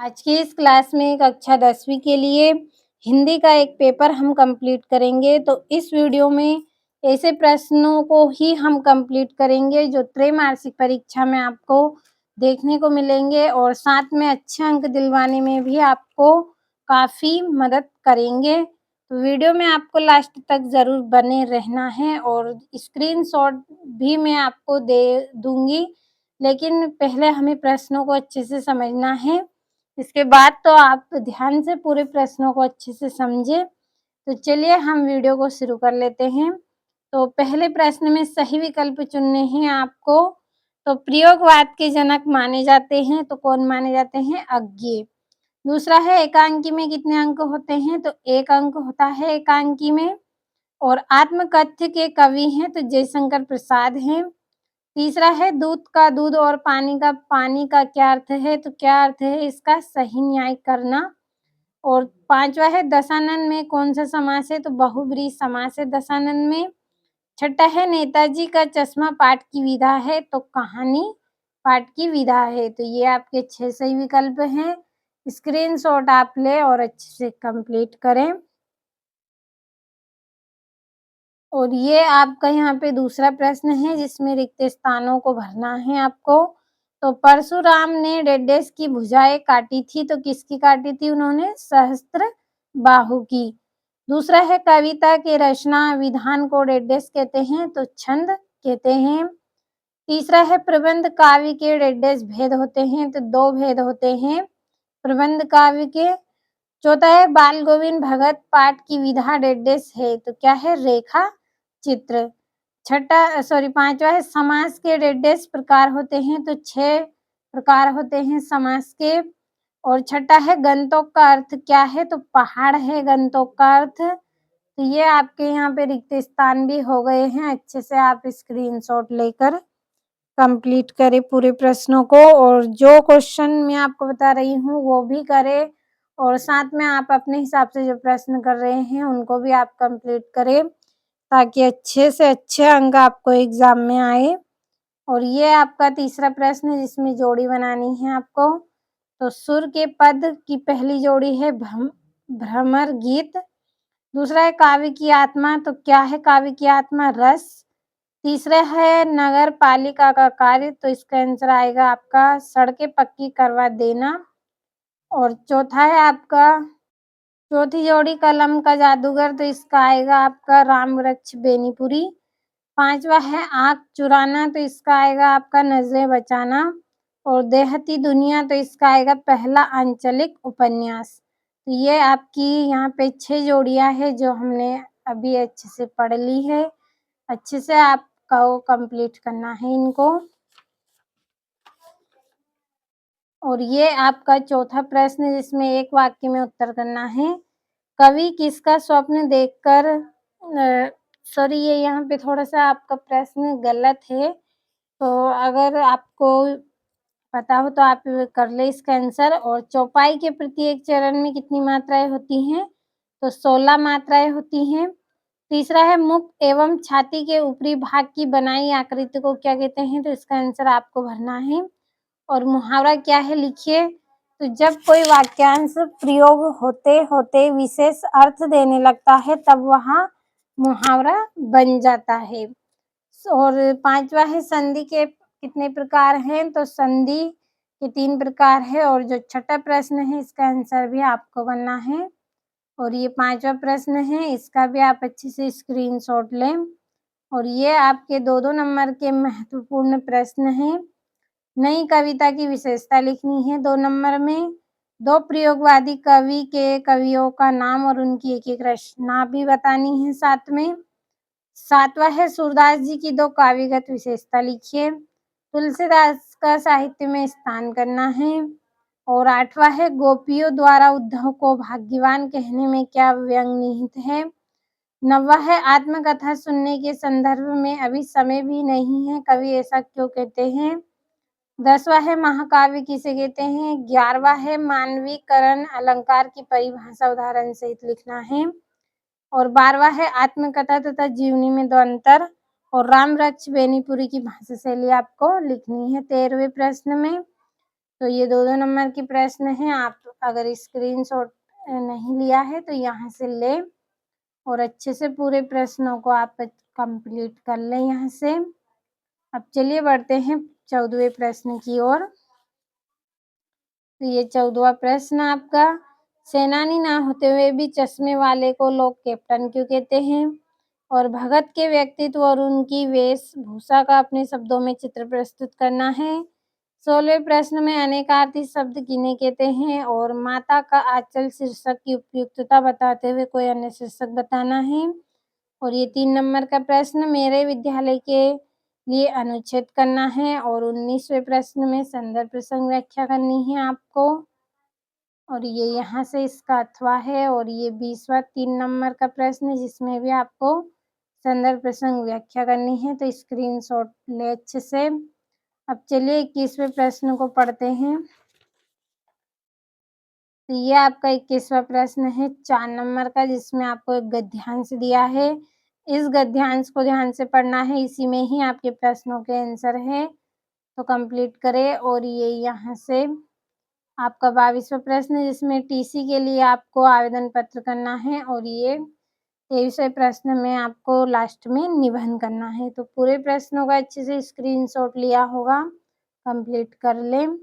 आज की इस क्लास में कक्षा 10वीं के लिए हिंदी का एक पेपर हम कंप्लीट करेंगे। तो इस वीडियो में ऐसे प्रश्नों को ही हम कंप्लीट करेंगे जो त्रैमासिक परीक्षा में आपको देखने को मिलेंगे और साथ में अच्छे अंक दिलवाने में भी आपको काफ़ी मदद करेंगे। तो वीडियो में आपको लास्ट तक ज़रूर बने रहना है और स्क्रीनशॉट भी मैं आपको दे दूँगी, लेकिन पहले हमें प्रश्नों को अच्छे से समझना है। इसके बाद तो आप ध्यान से पूरे प्रश्नों को अच्छे से समझें। तो चलिए हम वीडियो को शुरू कर लेते हैं। तो पहले प्रश्न में सही विकल्प चुनने हैं आपको। तो प्रयोगवाद के जनक माने जाते हैं, तो कौन माने जाते हैं? अज्ञे। दूसरा है एकांकी में कितने अंक होते हैं? तो 1 अंक होता है एकांकी में। और आत्मकथ्य के कवि हैं तो जयशंकर प्रसाद हैं। तीसरा है दूध का दूध और पानी का क्या अर्थ है? तो क्या अर्थ है इसका? सही न्याय करना। और पांचवा है दशानन में कौन सा समास है? तो बहुब्रीहि समास है दशानन में। छठा है नेताजी का चश्मा पाठ की विधा है, तो कहानी पाठ की विधा है। तो ये आपके 6 सही विकल्प हैं। स्क्रीनशॉट आप ले और अच्छे से कंप्लीट करें। और ये आपका यहाँ पे दूसरा प्रश्न है जिसमें रिक्त स्थानों को भरना है आपको। तो परशुराम ने डेडेस की भुजाएं काटी थी, तो किसकी काटी थी उन्होंने? सहस्त्र बाहु की। दूसरा है कविता के रचना विधान को डेडेस कहते हैं, तो छंद कहते हैं। तीसरा है प्रबंध काव्य के डेडेस भेद होते हैं, तो 2 भेद होते हैं प्रबंध काव्य के। चौथा है बाल गोविंद भगत पाठ की विधा डेडेस है, तो क्या है? रेखा चित्र। पांचवा है समास के डेडेस प्रकार होते हैं, तो 6 प्रकार होते हैं समास के। और छठा है गंतोक का अर्थ क्या है? तो पहाड़ है गंतोक का अर्थ। तो ये आपके यहाँ पे रिक्त स्थान भी हो गए हैं। अच्छे से आप स्क्रीनशॉट लेकर कंप्लीट करें पूरे प्रश्नों को और जो क्वेश्चन मैं आपको बता रही हूँ वो भी करें और साथ में आप अपने हिसाब से जो प्रश्न कर रहे हैं उनको भी आप कंप्लीट करें ताकि अच्छे से अच्छे अंक आपको एग्जाम में आए। और ये आपका तीसरा प्रश्न है जिसमें जोड़ी बनानी है आपको। तो सुर के पद की पहली जोड़ी है भ्रमर गीत। दूसरा है काव्य की आत्मा, तो क्या है काव्य की आत्मा? रस। तीसरा है नगर पालिका का कार्य, तो इसका आंसर आएगा आपका सड़कें पक्की करवा देना। और चौथा है आपका चौथी जोड़ी कलम का जादूगर, तो इसका आएगा आपका राम वृक्ष बेनीपुरी। पांचवा है आंख चुराना, तो इसका आएगा आपका नजरें बचाना। और देहती दुनिया, तो इसका आएगा पहला आंचलिक उपन्यास। तो ये आपकी यहाँ पे 6 जोड़ियां है जो हमने अभी अच्छे से पढ़ ली है। अच्छे से आपको कंप्लीट करना है इनको। और ये आपका चौथा प्रश्न जिसमें एक वाक्य में उत्तर करना है। कवि किसका स्वप्न देखकर सॉरी ये यहाँ पे थोड़ा-सा आपका प्रश्न गलत है। तो अगर आपको पता हो तो आप कर ले इसका आंसर। और चौपाई के प्रत्येक चरण में कितनी मात्राएँ होती हैं? तो 16 मात्राएँ होती हैं। तीसरा है मुख एवं छाती के ऊपरी भाग की बनाई आकृति को क्या कहते हैं? तो इसका आंसर आपको भरना है। और मुहावरा क्या है लिखिए। तो जब कोई वाक्यांश प्रयोग होते-होते विशेष अर्थ देने लगता है तब वहाँ मुहावरा बन जाता है। और पांचवा है संधि के कितने प्रकार हैं? तो संधि के 3 प्रकार है। और जो छठा प्रश्न है इसका आंसर भी आपको करना है। और ये 5वां प्रश्न है, इसका भी आप अच्छे से स्क्रीनशॉट लें। और ये आपके 2-2 नंबर के महत्वपूर्ण प्रश्न हैं। नई कविता की विशेषता लिखनी है 2 नंबर में। 2 प्रयोगवादी कवि के कवियों का नाम और उनकी एक-एक रचना भी बतानी है साथ में। 7वां है सूरदास जी की 2 काव्यगत विशेषता लिखिए। तुलसीदास का साहित्य में स्थान करना है। और 8वां है गोपियों द्वारा उद्धव को भाग्यवान कहने में क्या व्यंग निहित है। 9वां है आत्मकथा सुनने के संदर्भ में अभी समय भी नहीं है, कवि ऐसा क्यों कहते हैं। 10वां है महाकाव्य किसे कहते हैं। 11वां है मानवीकरण अलंकार की परिभाषा उदाहरण सहित लिखना है। और 12वां है आत्मकथा तथा जीवनी में 2 अंतर। और राम वृक्ष बेनीपुरी की भाषा शैली आपको लिखनी है 13वें प्रश्न में। तो ये 2-2 नंबर के प्रश्न हैं। आप अगर स्क्रीनशॉट नहीं लिया है तो यहाँ से लें और अच्छे से पूरे प्रश्नों को आप कंप्लीट कर लें यहाँ से। अब चलिए बढ़ते हैं 14वें प्रश्न की ओर। तो ये 14वां प्रश्न आपका, सेनानी ना होते हुए भी चश्मे वाले को लोग कैप्टन क्यों कहते हैं? और भगत के व्यक्तित्व और उनकी वेशभूषा का अपने शब्दों में चित्र प्रस्तुत करना है। 16वें प्रश्न में अनेकार्थी शब्द किन्हें कहते हैं? और माता का आंचल शीर्षक की उपयुक्तता बताते हुए कोई अन्य शीर्षक बताना है। और ये 3 नंबर का प्रश्न, मेरे विद्यालय के लिए अनुच्छेद करना है। और 19वें प्रश्न में संदर्भ प्रसंग व्याख्या करनी है आपको। और ये यहाँ से इसका अथवा है। और ये 20वां 3 नंबर का प्रश्न है जिसमें भी आपको संदर्भ प्रसंग व्याख्या करनी है, तो स्क्रीनशॉट लें अच्छे से। अब चलिए 21वें प्रश्न को पढ़ते हैं। तो ये आपका 21वां प्रश्न है 4 नंबर का, जिसमें आपको एक गद्यांश दिया है। इस गद्यांश को ध्यान से पढ़ना है, इसी में ही आपके प्रश्नों के आंसर हैं, तो कंप्लीट करें। और ये यहाँ से आपका 22वां प्रश्न है जिसमें टीसी के लिए आपको आवेदन पत्र करना है। और ये 23वें प्रश्न में आपको लास्ट में निबंध करना है। तो पूरे प्रश्नों का अच्छे से स्क्रीनशॉट लिया होगा, कंप्लीट कर लें।